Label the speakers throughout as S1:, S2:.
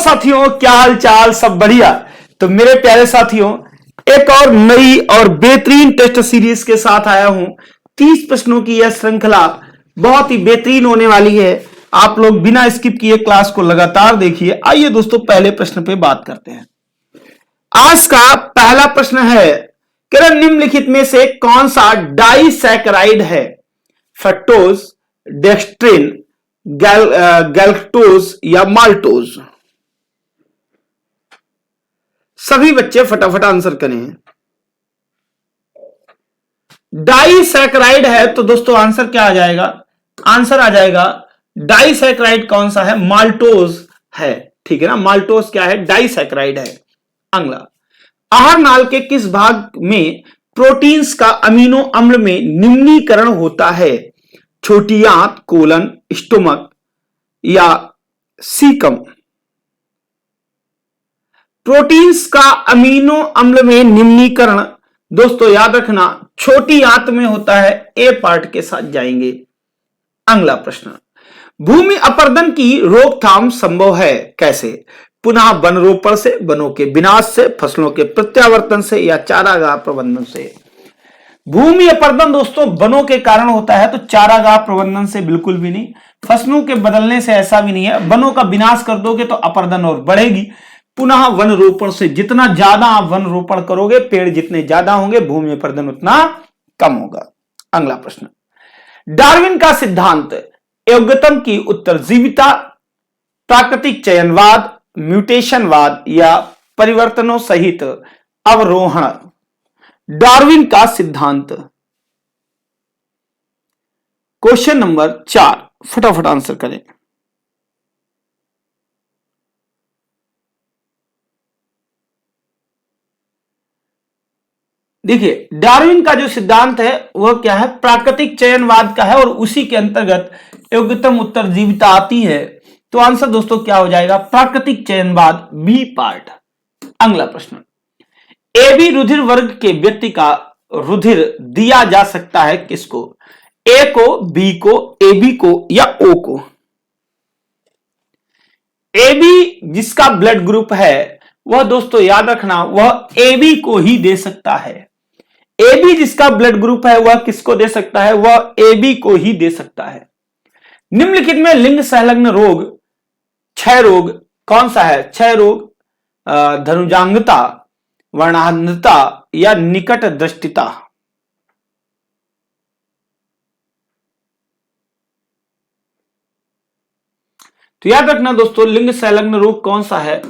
S1: साथियों, क्या हाल चाल, सब बढ़िया। तो मेरे प्यारे साथियों, एक और नई और बेहतरीन टेस्ट सीरीज के साथ आया हूं। 30 प्रश्नों की यह श्रृंखला बहुत ही बेहतरीन होने वाली है। आप लोग बिना स्किप किए क्लास को लगातार देखिए। आइए दोस्तों, पहले प्रश्न पे बात करते हैं। आज का पहला प्रश्न है कि निम्नलिखित में से कौन सा डाइसैकेराइड है? फ्रक्टोज, डेक्स्ट्रिन, गैल्क्टोज या माल्टोज? सभी बच्चे फटाफट आंसर करें। डाइसैकेराइड है तो दोस्तों आंसर क्या आ जाएगा? आंसर आ जाएगा डाइसैकेराइड कौन सा है? माल्टोज है। ठीक है ना, माल्टोज क्या है? डाइसैकेराइड है। अगला, आहार नाल के किस भाग में प्रोटीन्स का अमीनो अम्ल में निम्नीकरण होता है? छोटी आंत, कोलन, स्टोमक या सीकम? प्रोटीन्स का अमीनो अम्ल में निम्नीकरण दोस्तों याद रखना छोटी आंत में होता है। ए पार्ट के साथ जाएंगे। अगला प्रश्न, भूमि अपरदन की रोकथाम संभव है कैसे? पुनः वन रोपण से, वनों के विनाश से, फसलों के प्रत्यावर्तन से या चारागाह प्रबंधन से? भूमि अपरदन दोस्तों वनों के कारण होता है, तो चारागाह प्रबंधन से बिल्कुल भी नहीं। फसलों के बदलने से ऐसा भी नहीं है। वनों का विनाश कर दोगे तो अपरदन और बढ़ेगी। पुनः वन रोपण से, जितना ज्यादा आप वन रोपण करोगे, पेड़ जितने ज्यादा होंगे, भूमि अपरदन उतना कम होगा। अगला प्रश्न, डार्विन का सिद्धांत योग्यतम की उत्तरजीविता, प्राकृतिक चयनवाद, म्यूटेशनवाद या परिवर्तनों सहित अवरोहण? डार्विन का सिद्धांत। क्वेश्चन नंबर 4, फटाफट आंसर करें। देखिए, डार्विन का जो सिद्धांत है वह क्या है? प्राकृतिक चयनवाद का है और उसी के अंतर्गत योग्यतम उत्तरजीविता आती है। तो आंसर दोस्तों क्या हो जाएगा? प्राकृतिक चयनवाद, बी पार्ट। अगला प्रश्न, एबी रुधिर वर्ग के व्यक्ति का रुधिर दिया जा सकता है किसको? ए को, बी को, एबी को या ओ को? एबी जिसका ब्लड ग्रुप है वह दोस्तों याद रखना वह एबी को ही दे सकता है। एबी जिसका ब्लड ग्रुप है वह किसको दे सकता है? वह एबी को ही दे सकता है। निम्नलिखित में लिंग संलग्न रोग, क्षय रोग कौन सा है? क्षय रोग, धनुजांगता, वर्णांधता या निकट दृष्टिता? तो याद रखना दोस्तों, लिंग संलग्न रोग कौन सा है?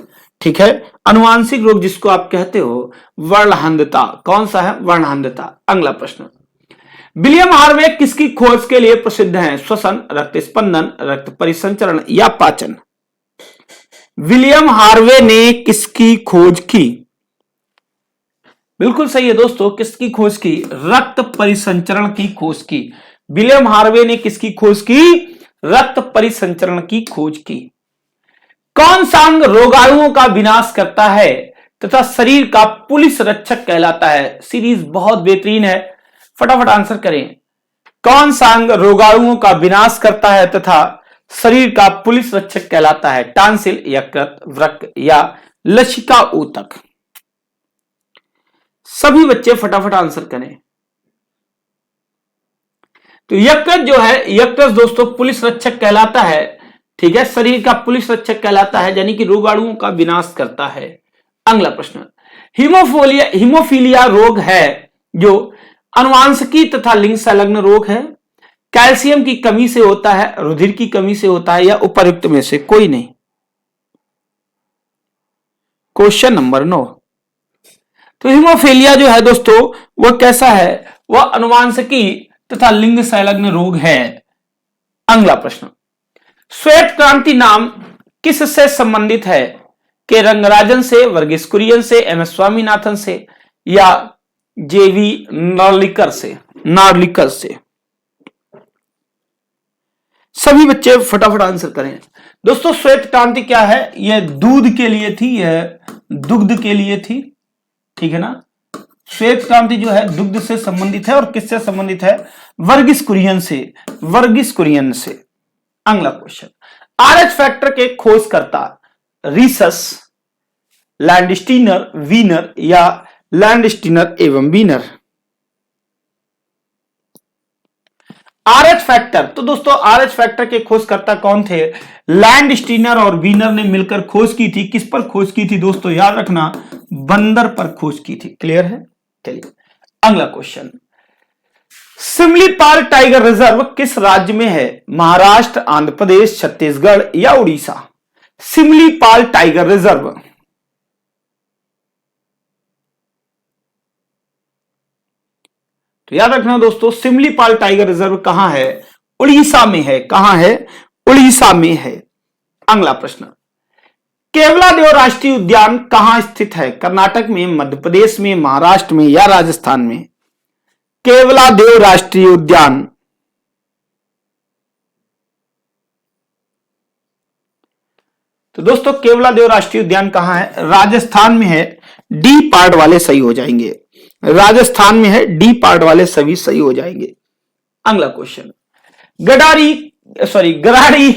S1: ठीक है, अनुवांशिक रोग जिसको आप कहते हो वर्णांधता। कौन सा है? वर्णांधता। अगला प्रश्न, विलियम हार्वे किसकी खोज के लिए प्रसिद्ध हैं? श्वसन, रक्त स्पंदन, रक्त परिसंचरण या पाचन? विलियम हार्वे ने किसकी खोज की? बिल्कुल सही है दोस्तों, किसकी खोज की? रक्त परिसंचरण की खोज की। विलियम हार्वे ने किसकी खोज की? रक्त परिसंचरण की खोज की। कौन सा अंग रोगाणुओं का विनाश करता है तथा शरीर का पुलिस रक्षक कहलाता है? सीरीज बहुत बेहतरीन है, फटाफट आंसर करें। कौन सा अंग रोगाणुओं का विनाश करता है तथा शरीर का पुलिस रक्षक कहलाता है? टांसिल, यकृत, वृक्क या लसिका ऊतक? सभी बच्चे फटाफट आंसर करें। तो यकृत जो है, यकृत दोस्तों पुलिस रक्षक कहलाता है। ठीक है, शरीर का पुलिस रक्षक कहलाता है, यानी कि रोगाणुओं का विनाश करता है। अगला प्रश्न, हीमोफीलिया रोग है जो अनुवांशिकी तथा लिंग संलग्न रोग है। कैल्शियम की कमी से होता है, रुधिर की कमी से होता है या उपर्युक्त में से कोई नहीं? क्वेश्चन नंबर 9, तो हीमोफीलिया जो है दोस्तों वह कैसा है? वह अनुवांशिकी तथा लिंग संलग्न रोग है। अगला प्रश्न, श्वेत क्रांति नाम किससे संबंधित है? के रंगराजन से, वर्गीस कुरियन से, एम एस स्वामीनाथन से या जेवी नार्लिकर से? सभी बच्चे फटाफट आंसर करें। दोस्तों श्वेत क्रांति क्या है? यह दूध के लिए थी, यह दुग्ध के लिए थी। ठीक है ना, श्वेत क्रांति जो है दुग्ध से संबंधित है और किससे संबंधित है? वर्गीस कुरियन से। अगला क्वेश्चन, आरएच फैक्टर के खोजकर्ता रीसस, लैंडस्टीनर, वीनर या लैंडस्टीनर एवं वीनर। आरएच फैक्टर, तो दोस्तों आरएच फैक्टर के खोजकर्ता कौन थे? लैंडस्टीनर और वीनर ने मिलकर खोज की थी। किस पर खोज की थी दोस्तों? याद रखना, बंदर पर खोज की थी। क्लियर है? चलिए अगला क्वेश्चन, सिमलीपाल टाइगर रिजर्व किस राज्य में है? महाराष्ट्र, आंध्र प्रदेश, छत्तीसगढ़ या उड़ीसा? सिमलीपाल टाइगर रिजर्व, तो याद रखना दोस्तों, सिमलीपाल टाइगर रिजर्व कहां है? उड़ीसा में है। कहां है? उड़ीसा में है। अगला प्रश्न, केवलादेव राष्ट्रीय उद्यान कहां स्थित है? कर्नाटक में, मध्य प्रदेश में, महाराष्ट्र में या राजस्थान में? केवलादेव राष्ट्रीय उद्यान, तो दोस्तों केवलादेव राष्ट्रीय उद्यान कहां है? राजस्थान में है। डी पार्ट वाले सही हो जाएंगे। राजस्थान में है, डी पार्ट वाले सभी सही हो जाएंगे। अगला क्वेश्चन, गराड़ी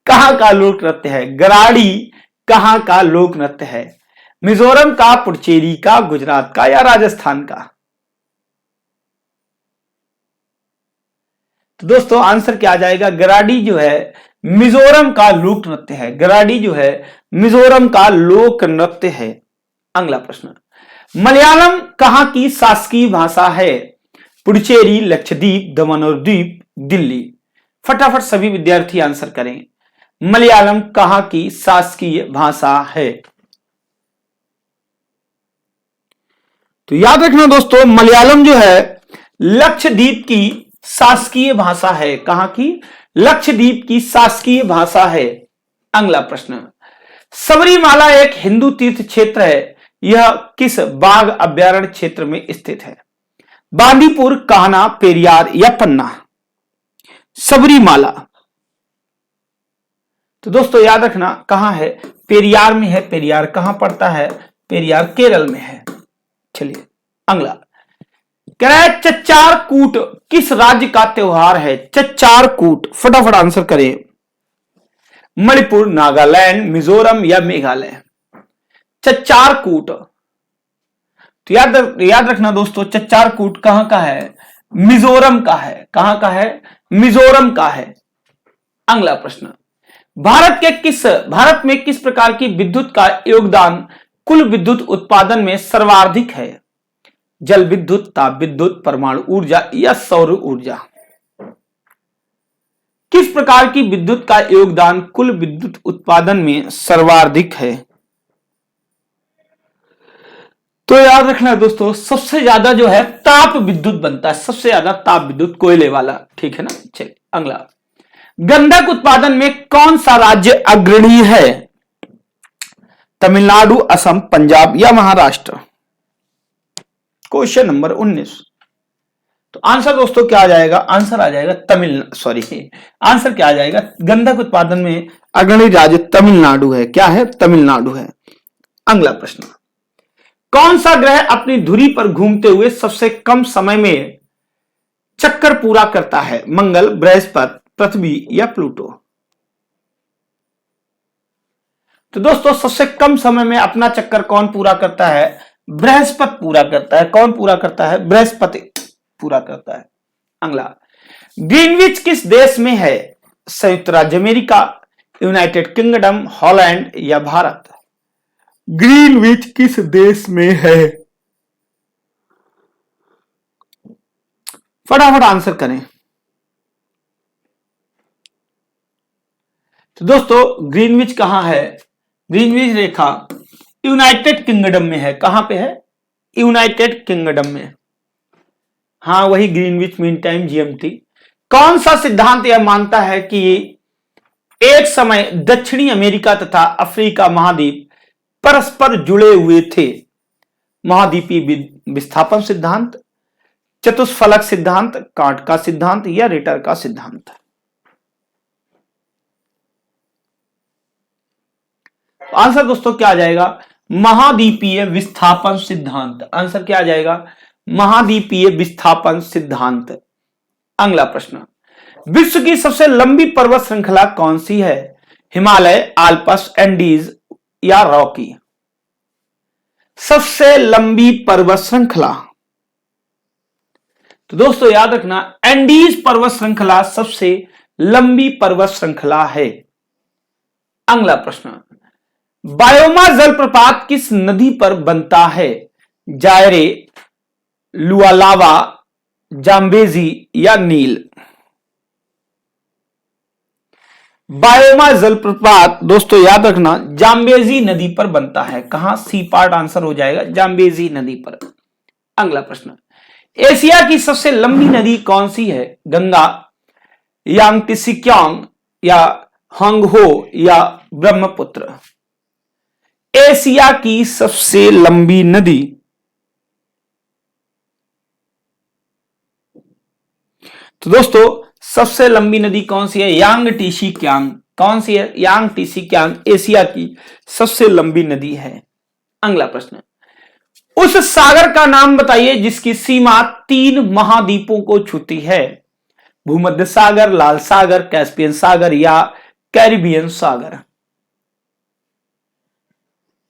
S1: कहां का लोक नृत्य है? गराड़ी कहां का लोक नृत्य है? मिजोरम का, पुडुचेरी का, गुजरात का या राजस्थान का? तो दोस्तों आंसर क्या आ जाएगा? गराड़ी जो है मिजोरम का लोक नृत्य है। गराड़ी जो है मिजोरम का लोक नृत्य है। अगला प्रश्न, मलयालम कहां की शासकीय भाषा है? पुडुचेरी, लक्षद्वीप, दमन और द्वीप, दिल्ली। फटाफट सभी विद्यार्थी आंसर करें। मलयालम कहां की शासकीय भाषा है? तो याद रखना दोस्तों, मलयालम जो है लक्षद्वीप की शासकीय भाषा है। कहां की? लक्षद्वीप की शासकीय भाषा है। अगला प्रश्न, सबरीमाला एक हिंदू तीर्थ क्षेत्र है, यह किस बाघ अभ्यारण्य क्षेत्र में स्थित है? बांदीपुर, कान्हा, पेरियार या पन्ना? सबरीमाला, तो दोस्तों याद रखना कहां है? पेरियार में है। पेरियार कहां पड़ता है? पेरियार केरल में है। चलिए अगला, चच्चार कूट किस राज्य का त्योहार है? चच्चार कूट, फटाफट आंसर करें। मणिपुर, नागालैंड, मिजोरम या मेघालय? चच्चार कूट, तो याद रखना दोस्तों, चच्चार कूट कहां का है? मिजोरम का है। कहां का है? मिजोरम का है। अगला प्रश्न, भारत में किस प्रकार की विद्युत का योगदान कुल विद्युत उत्पादन में सर्वाधिक है? जल विद्युत, ताप विद्युत, परमाणु ऊर्जा या सौर ऊर्जा? किस प्रकार की विद्युत का योगदान कुल विद्युत उत्पादन में सर्वाधिक है? तो याद रखना दोस्तों, सबसे ज्यादा जो है ताप विद्युत बनता है। सबसे ज्यादा ताप विद्युत कोयले वाला। ठीक है ना? चलिए अगला, गंधक उत्पादन में कौन सा राज्य अग्रणी है? तमिलनाडु, असम, पंजाब या महाराष्ट्र? क्वेश्चन नंबर 19, तो आंसर दोस्तों क्या आ जाएगा? आंसर आ जाएगा आंसर क्या आ जाएगा? गंधक उत्पादन में अग्रणी राज्य तमिलनाडु है। क्या है? तमिलनाडु है। अगला प्रश्न, कौन सा ग्रह अपनी धुरी पर घूमते हुए सबसे कम समय में चक्कर पूरा करता है? मंगल, बृहस्पति, पृथ्वी या प्लूटो? तो दोस्तों सबसे कम समय में अपना चक्कर कौन पूरा करता है? बृहस्पति पूरा करता है। कौन पूरा करता है? बृहस्पति पूरा करता है। अगला, ग्रीनविच किस देश में है? संयुक्त राज्य अमेरिका, यूनाइटेड किंगडम, हॉलैंड या भारत? ग्रीनविच किस देश में है? फटाफट आंसर करें। तो दोस्तों ग्रीनविच कहां है? ग्रीनविच रेखा यूनाइटेड किंगडम में है। कहां पे है? यूनाइटेड किंगडम में। हाँ वही ग्रीनविच मीन टाइम, जीएमटी। कौन सा सिद्धांत यह मानता है कि एक समय दक्षिणी अमेरिका तथा अफ्रीका महाद्वीप परस्पर जुड़े हुए थे? महाद्वीपीय विस्थापन सिद्धांत, चतुष्फलक सिद्धांत, कांट का सिद्धांत या रिटर का सिद्धांत? आंसर दोस्तों क्या आ जाएगा? महाद्वीपीय विस्थापन सिद्धांत। आंसर क्या आ जाएगा? महाद्वीपीय विस्थापन सिद्धांत। अगला प्रश्न, विश्व की सबसे लंबी पर्वत श्रृंखला कौन सी है? हिमालय, आल्प्स, एंडीज, या रॉकी? सबसे लंबी पर्वत श्रृंखला, तो दोस्तों याद रखना एंडीज पर्वत श्रृंखला सबसे लंबी पर्वत श्रृंखला है। अगला प्रश्न, बायोमा जलप्रपात किस नदी पर बनता है? जायरे, लुआलावा, जाम्बेजी या नील? बायोमा जलप्रपात दोस्तों याद रखना जाम्बेजी नदी पर बनता है। कहां? सी पार्ट आंसर हो जाएगा, जाम्बेजी नदी पर। अगला प्रश्न, एशिया की सबसे लंबी नदी कौन सी है? गंगा, यांगत्से या होंगहो या ब्रह्मपुत्र? एशिया की सबसे लंबी नदी, तो दोस्तों सबसे लंबी नदी कौन सी है? यांगटीसी क्यांग। कौन सी है? यांगटीसी क्यांग एशिया की सबसे लंबी नदी है। अगला प्रश्न, उस सागर का नाम बताइए जिसकी सीमा 3 महाद्वीपों को छूती है। भूमध्य सागर, लाल सागर, कैस्पियन सागर या कैरिबियन सागर?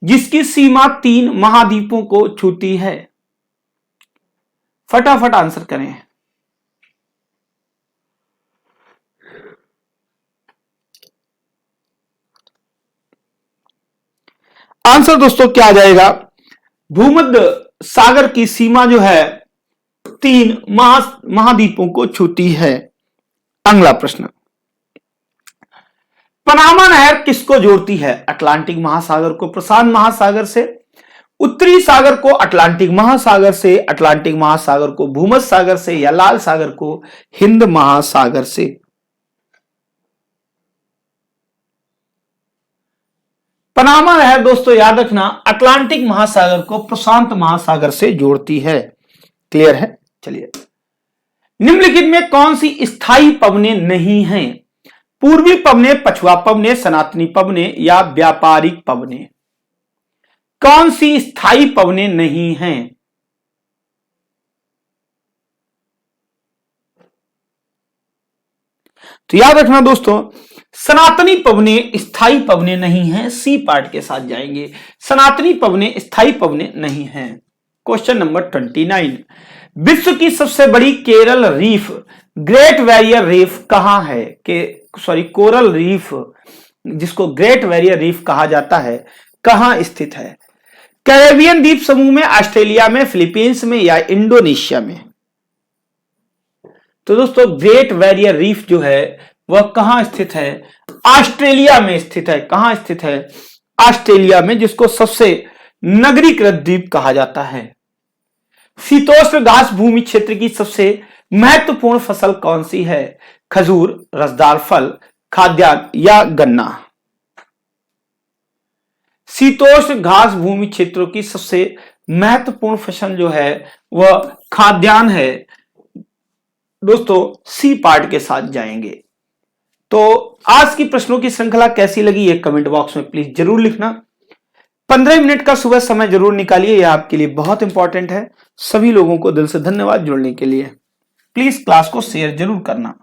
S1: जिसकी सीमा 3 महाद्वीपों को छूती है। फटाफट आंसर करें। आंसर दोस्तों क्या आ जाएगा? भूमध्य सागर की सीमा जो है 3 महाद्वीपों को छूती है। अगला प्रश्न, पनामा नहर किसको जोड़ती है? अटलांटिक महासागर को प्रशांत महासागर से, उत्तरी सागर को अटलांटिक महासागर से, अटलांटिक महासागर को भूमध्य सागर से या लाल सागर को हिंद महासागर से? पनामा नहर दोस्तों याद रखना अटलांटिक महासागर को प्रशांत महासागर से जोड़ती है। क्लियर है? चलिए, निम्नलिखित में कौन सी स्थायी पवनें नहीं हैं? पूर्वी पवनें, पछुआ पवनें, सनातनी पवनें या व्यापारिक पवनें? कौन सी स्थायी पवनें नहीं हैं? तो याद रखना दोस्तों सनातनी पवनें स्थायी पवनें नहीं हैं। सी पार्ट के साथ जाएंगे, सनातनी पवनें स्थायी पवनें नहीं हैं। क्वेश्चन नंबर 29, विश्व की सबसे बड़ी Kerala reef great barrier reef कहां है? कोरल रीफ जिसको ग्रेट बैरियर रीफ कहा जाता है कहां स्थित है? कैरेबियन द्वीप समूह में, ऑस्ट्रेलिया में, फिलीपींस में या इंडोनेशिया में? तो दोस्तों ग्रेट बैरियर रीफ जो है वह कहां स्थित है? ऑस्ट्रेलिया में स्थित है। कहां स्थित है? ऑस्ट्रेलिया में, जिसको सबसे नगरीकृत द्वीप कहा जाता है। शीतोष्ण घास भूमि क्षेत्र की सबसे महत्वपूर्ण फसल कौन सी है? खजूर, रसदार फल, खाद्यान्न या गन्ना? शीतोष्ण घास भूमि क्षेत्रों की सबसे महत्वपूर्ण फसल जो है वह खाद्यान्न है। दोस्तों सी पार्ट के साथ जाएंगे। तो आज की प्रश्नों की श्रृंखला कैसी लगी ये कमेंट बॉक्स में प्लीज जरूर लिखना। 15 मिनट का सुबह समय जरूर निकालिए, यह आपके लिए बहुत इंपॉर्टेंट है। सभी लोगों को दिल से धन्यवाद जुड़ने के लिए। प्लीज क्लास को शेयर जरूर करना।